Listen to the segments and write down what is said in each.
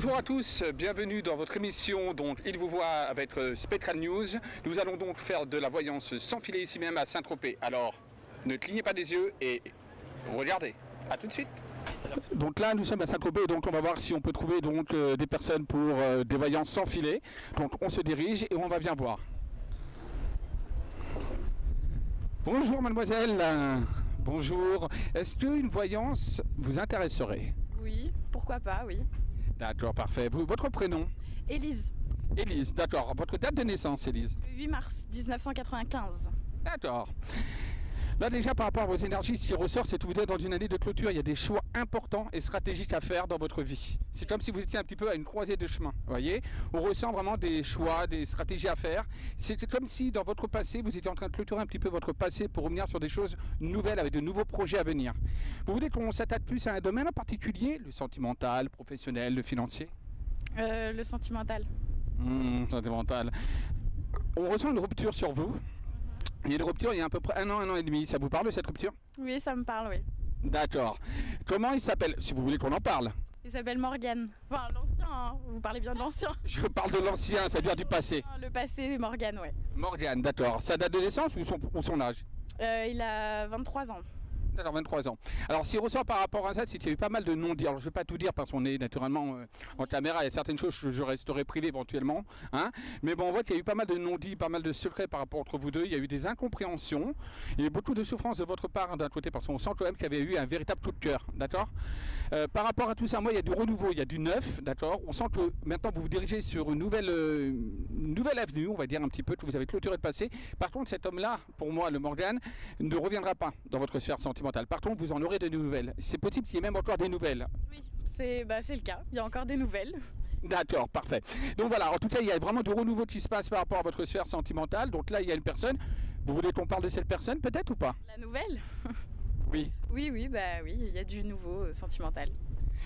Bonjour à tous, bienvenue dans votre émission donc Il vous voit avec Spectral News. Nous allons donc faire de la voyance sans filet ici même à Saint-Tropez. Alors, ne clignez pas des yeux et regardez. À tout de suite. Donc là, nous sommes à Saint-Tropez, donc on va voir si on peut trouver donc des personnes pour des voyances sans filet. Donc on se dirige et on va bien voir. Bonjour mademoiselle. Bonjour. Est-ce qu'une voyance vous intéresserait? Oui, pourquoi pas, oui. D'accord, parfait. Votre prénom? Élise, Élise, d'accord. Votre date de naissance, Élise? le 8 mars 1995. D'accord. Là déjà par rapport à vos énergies, ce qui ressort, c'est que vous êtes dans une année de clôture. Il y a des choix importants et stratégiques à faire dans votre vie. C'est comme si vous étiez un petit peu à une croisée de chemin. Vous voyez, on ressent vraiment des choix, des stratégies à faire. C'est comme si dans votre passé, vous étiez en train de clôturer un petit peu votre passé pour revenir sur des choses nouvelles avec de nouveaux projets à venir. Vous voulez qu'on s'attaque plus à un domaine en particulier, le sentimental, le professionnel, le financier? Le sentimental. Sentimental. On ressent une rupture sur vous. Il y a une rupture il y a à peu près un an et demi. Ça vous parle cette rupture? Oui, ça me parle, oui. D'accord. Comment il s'appelle? Si vous voulez qu'on en parle. Il s'appelle Morgane. Enfin, l'ancien, hein. Vous parlez bien de l'ancien. Je parle de l'ancien, c'est-à-dire du passé. Le passé, Morgane, ouais. Morgane, d'accord. Sa date de naissance ou son âge? Il a 23 ans. D'accord, 23 ans. Alors, s'il ressort par rapport à ça, c'est qu'il y a eu pas mal de non-dits. Alors, je ne vais pas tout dire parce qu'on est naturellement en caméra. Il y a certaines choses que je resterai privé éventuellement. Hein. Mais bon, on voit qu'il y a eu pas mal de non-dits, pas mal de secrets par rapport entre vous deux. Il y a eu des incompréhensions. Il y a eu beaucoup de souffrance de votre part d'un côté parce qu'on sent quand même qu'il y avait eu un véritable coup de cœur. D'accord. Par rapport à tout ça, moi, il y a du renouveau, il y a du neuf. D'accord. On sent que maintenant, vous vous dirigez sur une nouvelle avenue, on va dire un petit peu, que vous avez clôturé le passé. Par contre, cet homme-là, pour moi, le Morgane, ne reviendra pas dans votre sphère sentimentale. Par contre, vous en aurez de nouvelles. C'est possible qu'il y ait même encore des nouvelles. Oui, c'est le cas. Il y a encore des nouvelles. D'accord, parfait. Donc voilà, en tout cas, il y a vraiment du renouveau qui se passe par rapport à votre sphère sentimentale. Donc là, il y a une personne. Vous voulez qu'on parle de cette personne, peut-être, ou pas? La nouvelle? Oui. Oui, il y a du nouveau sentimental.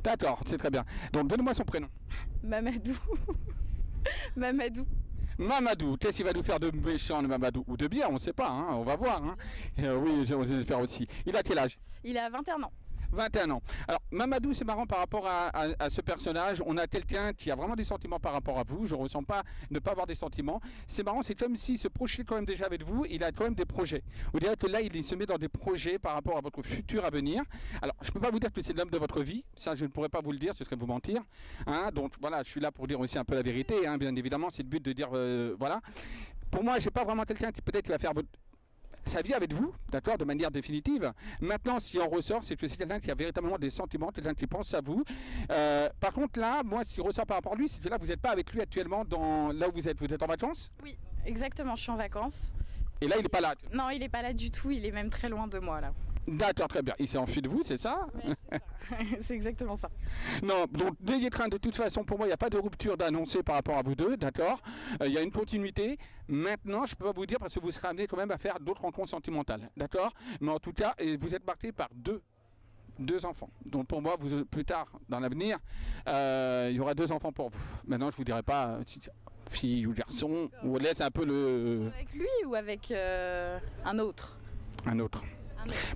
D'accord, c'est très bien. Donc, donnez-moi son prénom. Mamadou. Mamadou. Mamadou, qu'est-ce qu'il va nous faire de méchant, le Mamadou? Ou de bien, on ne sait pas, hein, on va voir. Hein. Oui, j'espère aussi. Il a quel âge? Il a 21 ans. 21 ans. Alors, Mamadou, c'est marrant par rapport à ce personnage. On a quelqu'un qui a vraiment des sentiments par rapport à vous. Je ne ressens pas ne pas avoir des sentiments. C'est marrant, c'est comme s'il se projetait quand même déjà avec vous. Il a quand même des projets. Vous direz que là, il se met dans des projets par rapport à votre futur à venir. Alors, je ne peux pas vous dire que c'est l'homme de votre vie. Ça, je ne pourrais pas vous le dire. Ce serait vous mentir. Hein, donc, voilà, je suis là pour dire aussi un peu la vérité. Hein, bien évidemment, c'est le but de dire, voilà. Pour moi, je n'ai pas vraiment quelqu'un qui peut-être va faire sa vie avec vous, d'accord, de manière définitive. Maintenant, si on ressort, c'est que c'est quelqu'un qui a véritablement des sentiments, quelqu'un qui pense à vous. Par contre, là, moi, ce qui ressort par rapport à lui, c'est que là, vous n'êtes pas avec lui actuellement là où vous êtes. Vous êtes en vacances? Oui, exactement, je suis en vacances. Et là, il n'est pas là? Non, il n'est pas là du tout, il est même très loin de moi, là. D'accord, très bien. Il s'est enfui de vous, c'est ça? Ouais, c'est ça. C'est exactement ça. Non, donc n'ayez crainte, de toute façon, pour moi, il n'y a pas de rupture d'annoncer par rapport à vous deux, d'accord. Il y a une continuité. Maintenant, je ne peux pas vous dire parce que vous serez amené quand même à faire d'autres rencontres sentimentales, d'accord. Mais en tout cas, vous êtes marqué par deux enfants. Donc pour moi, plus tard, dans l'avenir, il y aura 2 enfants pour vous. Maintenant, je ne vous dirai pas si fille ou garçon, on vous laisse un peu le... Avec lui ou avec un autre? Un autre.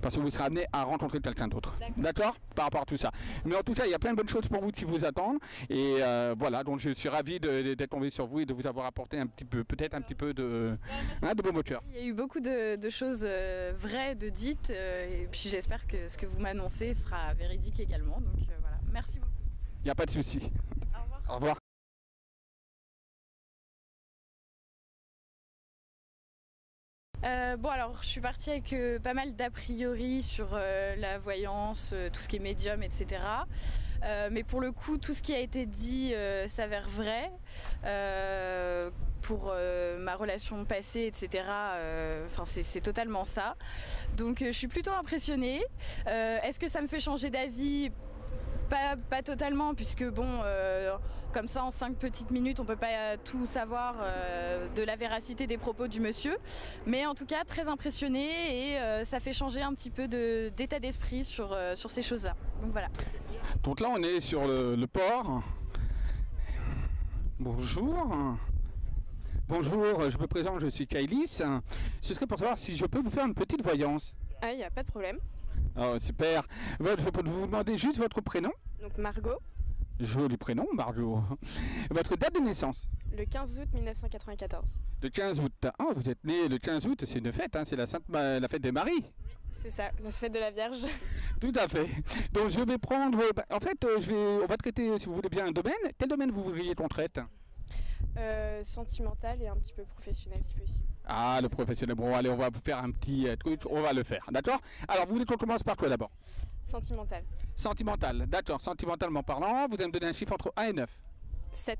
Parce que vous serez amené à rencontrer quelqu'un d'autre. D'accord. Par rapport à tout ça. Mais en tout cas, il y a plein de bonnes choses pour vous qui vous attendent. Et voilà, donc je suis ravi d'être tombé sur vous et de vous avoir apporté un petit peu, peut-être un petit peu de beau moteur. Il y a eu beaucoup de choses vraies, de dites. Et puis j'espère que ce que vous m'annoncez sera véridique également. Donc voilà, merci beaucoup. Il n'y a pas de souci. Au revoir. Au revoir. Bon alors je suis partie avec pas mal d'a priori sur la voyance, tout ce qui est médium, etc. Mais pour le coup tout ce qui a été dit s'avère vrai. Pour ma relation passée, etc. C'est totalement ça. Donc je suis plutôt impressionnée. Est-ce que ça me fait changer d'avis ? Pas totalement, puisque bon, comme ça en 5 petites minutes on peut pas tout savoir de la véracité des propos du monsieur, mais en tout cas très impressionnée et ça fait changer un petit peu d'état d'esprit sur ces choses-là. Donc voilà. Donc là on est sur le port. Bonjour. Bonjour, je me présente, je suis Kailis. Ce serait pour savoir si je peux vous faire une petite voyance. Ah, il n'y a pas de problème. Oh super. Je peux vous demander juste votre prénom? Donc Margot. Joli prénom, Marjo. Votre date de naissance? Le 15 août 1994. Le 15 août. Ah, vous êtes né le 15 août, c'est une fête, hein, c'est la fête des maris. C'est ça, la fête de la Vierge. Tout à fait. Donc je vais prendre, en fait, on va traiter, si vous voulez bien, un domaine. Quel domaine vous voudriez qu'on traite? Sentimentale et un petit peu professionnelle si possible. Ah, le professionnel. Bon, allez, on va vous faire un petit truc, on va le faire, d'accord? Alors, vous voulez qu'on commence par quoi d'abord? Sentimentale. Sentimental, d'accord. Sentimentalement parlant, vous allez me donner un chiffre entre 1 et 9. 7.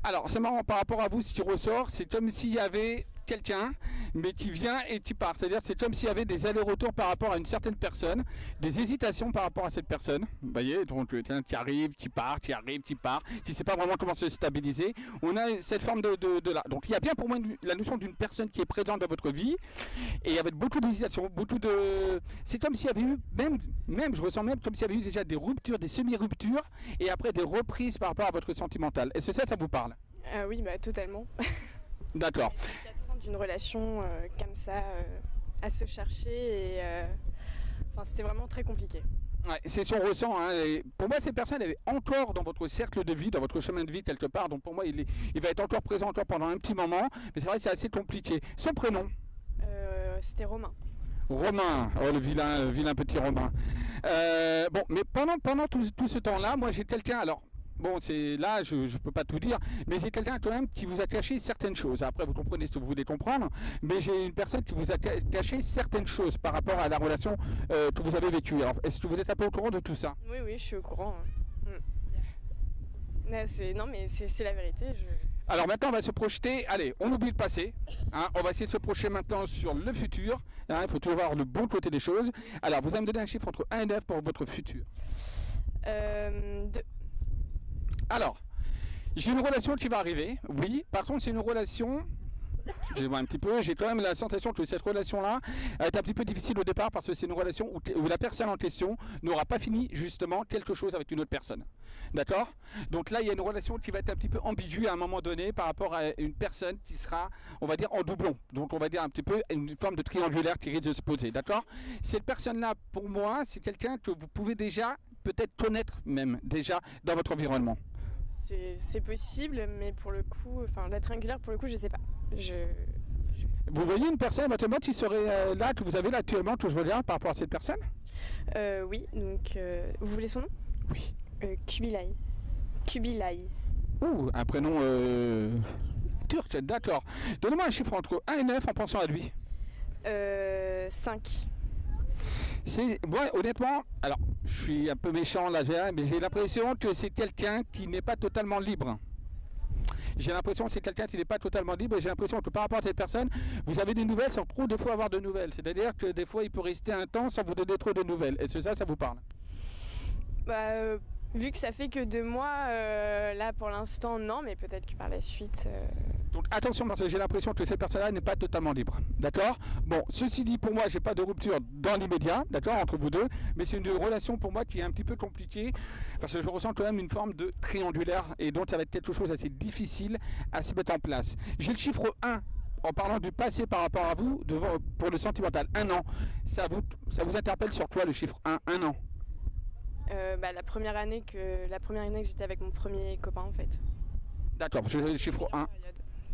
Alors, c'est marrant, par rapport à vous, ce qui ressort, c'est comme s'il y avait quelqu'un, mais qui vient et qui part. C'est-à-dire que c'est comme s'il y avait des allers-retours par rapport à une certaine personne, des hésitations par rapport à cette personne. Vous voyez, donc quelqu'un qui arrive, qui part, qui arrive, qui part, qui ne sait pas vraiment comment se stabiliser. On a cette forme de là. Donc, il y a bien pour moi la notion d'une personne qui est présente dans votre vie, et avec beaucoup d'hésitation, beaucoup de... C'est comme s'il y avait eu, même, je ressens même comme s'il y avait eu déjà des ruptures, des semi-ruptures, et après des reprises par rapport à votre sentimental. Est-ce que ça vous parle? Oui, bah totalement. D'accord. 4 ans d'une relation comme ça, à se chercher et c'était vraiment très compliqué. Ouais, c'est son ressent. Hein, et pour moi, cette personne elle est encore dans votre cercle de vie, dans votre chemin de vie quelque part. Donc pour moi, il va être encore présent encore pendant un petit moment. Mais c'est vrai que c'est assez compliqué. Son prénom? C'était Romain. Romain, oh, le vilain petit Romain. Bon, mais pendant tout ce temps-là, moi j'ai quelqu'un. Alors. Bon, c'est là, je ne peux pas tout dire, mais j'ai quelqu'un quand même qui vous a caché certaines choses. Après, vous comprenez ce que vous voulez comprendre, mais j'ai une personne qui vous a caché certaines choses par rapport à la relation que vous avez vécue. Alors, est-ce que vous êtes un peu au courant de tout ça? Oui, je suis au courant. Non, mais c'est la vérité. Alors maintenant, on va se projeter. Allez, on oublie le passé. Hein, on va essayer de se projeter maintenant sur le futur. Hein, il faut toujours voir le bon côté des choses. Alors, vous allez me donner un chiffre entre 1 et 9 pour votre futur. 2. Alors, j'ai une relation qui va arriver, oui. Par contre, c'est une relation, excusez-moi un petit peu, j'ai quand même la sensation que cette relation-là est un petit peu difficile au départ parce que c'est une relation où la personne en question n'aura pas fini justement quelque chose avec une autre personne. D'accord? Donc là, il y a une relation qui va être un petit peu ambiguë à un moment donné par rapport à une personne qui sera, on va dire, en doublon. Donc on va dire un petit peu une forme de triangulaire qui risque de se poser. D'accord? Cette personne-là, pour moi, c'est quelqu'un que vous pouvez déjà peut-être connaître même déjà dans votre environnement. C'est possible, mais pour le coup, la triangulaire, pour le coup, je sais pas. Vous voyez une personne éventuellement qui serait là, que vous avez là actuellement, que je regarde par rapport à cette personne? Oui, donc, vous voulez son nom? Oui. Kubilay. Kubilay. Ouh, un prénom turc, d'accord. Donnez-moi un chiffre entre 1 et 9 en pensant à lui. 5. Moi, honnêtement, alors, je suis un peu méchant là, mais j'ai l'impression que c'est quelqu'un qui n'est pas totalement libre. J'ai l'impression que c'est quelqu'un qui n'est pas totalement libre et j'ai l'impression que par rapport à cette personne, vous avez des nouvelles sans trop des fois avoir de nouvelles. C'est-à-dire que des fois, il peut rester un temps sans vous donner trop de nouvelles. Est-ce que ça vous parle? Vu que ça fait que 2 mois, là pour l'instant non, mais peut-être que par la suite... Donc attention parce que j'ai l'impression que cette personne-là n'est pas totalement libre. D'accord? Bon, ceci dit, pour moi, j'ai pas de rupture dans l'immédiat, d'accord, entre vous deux, mais c'est une relation pour moi qui est un petit peu compliquée parce que je ressens quand même une forme de triangulaire et donc ça va être quelque chose d'assez difficile à se mettre en place. J'ai le chiffre 1. En parlant du passé par rapport à vous, pour le sentimental, 1 an. Ça vous interpelle sur quoi le chiffre 1? 1 an? La première année que j'étais avec mon premier copain en fait. D'accord, j'avais le chiffre 1.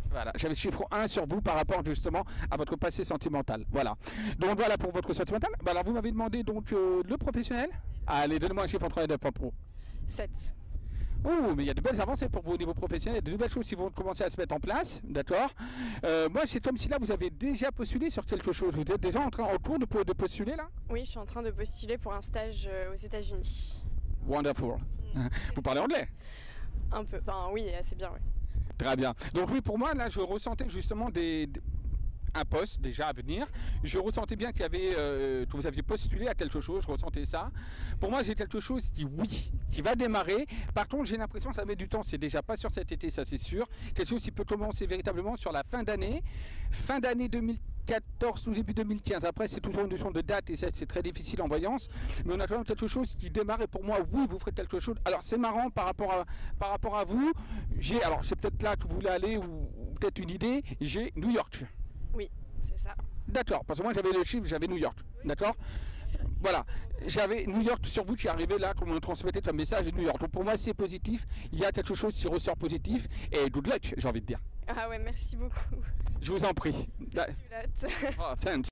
Voilà, j'avais le chiffre 1 sur vous par rapport justement à votre passé sentimental. Voilà. Donc voilà pour votre sentimental. Alors vous m'avez demandé donc le professionnel. Allez, donnez-moi un chiffre entre 1 et 9 pro. 7. Oh, mais il y a de belles avancées pour vous au niveau professionnel, de nouvelles choses qui vont commencer à se mettre en place, d'accord. Moi, c'est comme si là, vous avez déjà postulé sur quelque chose. Vous êtes déjà en cours de postuler là? Oui, je suis en train de postuler pour un stage aux États-Unis. Wonderful. Vous parlez anglais? Un peu, oui, assez bien, oui. Très bien. Donc oui, pour moi, là, je ressentais justement un poste déjà à venir. Je ressentais bien qu'il y avait, que vous aviez postulé à quelque chose, je ressentais ça. Pour moi, j'ai quelque chose qui va démarrer. Par contre, j'ai l'impression que ça met du temps. C'est déjà pas sur cet été, ça c'est sûr. Quelque chose qui peut commencer véritablement sur la fin d'année 2014 ou début 2015. Après, c'est toujours une notion de date et ça, c'est très difficile en voyance. Mais on a quand même quelque chose qui démarre et pour moi, oui, vous ferez quelque chose. Alors, c'est marrant par rapport à vous. Alors, c'est peut-être là que vous voulez aller ou peut-être une idée. J'ai New York. Oui, c'est ça. D'accord, parce que moi j'avais le chiffre, j'avais New York. D'accord? Voilà, j'avais New York sur vous qui arrivait là, comme on transmettait un message de New York. Donc pour moi c'est positif, il y a quelque chose qui ressort positif et good luck, j'ai envie de dire. Ah ouais, merci beaucoup. Je vous en prie. Culotte. Oh, thanks.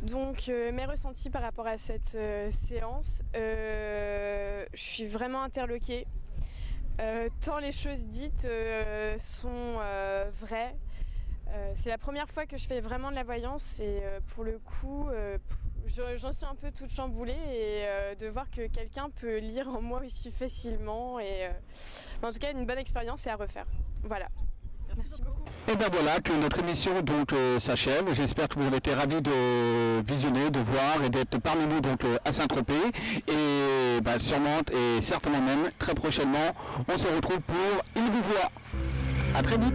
Donc mes ressentis par rapport à cette séance, je suis vraiment interloquée. Tant les choses dites sont vraies. C'est la première fois que je fais vraiment de la voyance et pour le coup, j'en suis un peu toute chamboulée et de voir que quelqu'un peut lire en moi aussi facilement. En tout cas, une bonne expérience et à refaire. Voilà. Merci beaucoup. Et bien voilà que notre émission donc s'achève. J'espère que vous avez été ravis de visionner, de voir et d'être parmi nous donc à Saint-Tropez. Et sûrement et certainement même très prochainement, on se retrouve pour Il vous voit. À très vite.